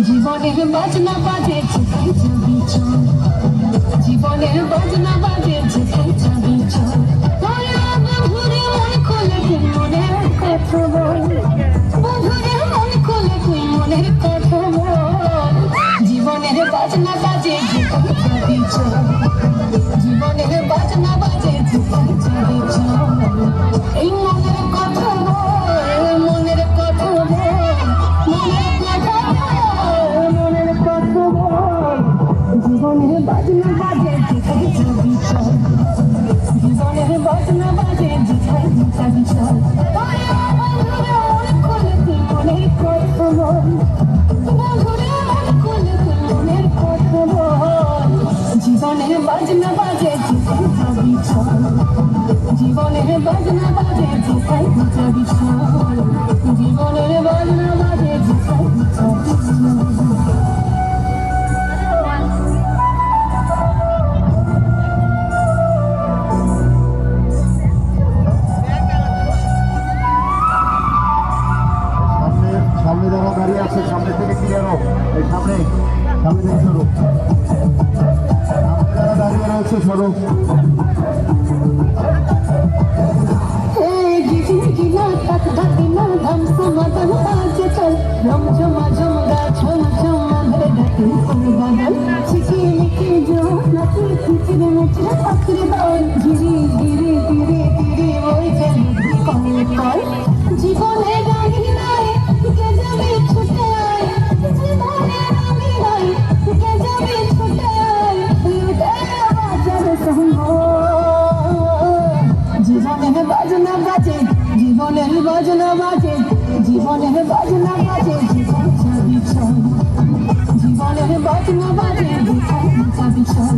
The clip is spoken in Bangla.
জীবনের বাজনা বাজে যেখানে যাবি চল, জীবনের বাজনা বাজে যেখানে যাবি চল, বন্ধুরে মন খোলে তুই মনের কথা বল, বন্ধুরে মন খোলে তুই মনের কথা বল, জীবনের বাজনা বাজে যেখানে যাবি চল, জীবনের বাজনা বাজে যেখানে যাবি চল, এই মনের কথা বল, মনের কথা বল, মনের কথা জীবনের বাজনা বাজে যেখানে যাবি চল, জীবনের বাজনা বাজে যেখানে যাবি চল, মন খোলে তুই মনের কথা বল, বন্ধুরে মন খোলে তুই মনের কথা বল, জীবনের বাজনা বাজে যেখানে যাবি চল, জীবনের বাজনা বাজে যেখানে যাবি চল, জীবনের বাজনা বাজে যেখানে যাবি চল। সামনে যারা দাঁড়িয়ে আছে সামনে থেকে ক্লিয়ার হোক, এই সামনে সামনে থেকে সরো, সামনে যারা দাঁড়িয়ে রয়েছে সরো। জীবনে গাড়ি নাই কে যাবে ছুটে আয়, জীবনে গাড়ি নাই কে যাবে ছুটে আয়, বাজার সঙ্গ জীবনের বাজনা বাজে, জীবনের বাজনা বাজে, জীবনের বাজনা বাজে যেখানে যাবি চল, জীবনের বাজনা বাজে যেখানে যাবি চল।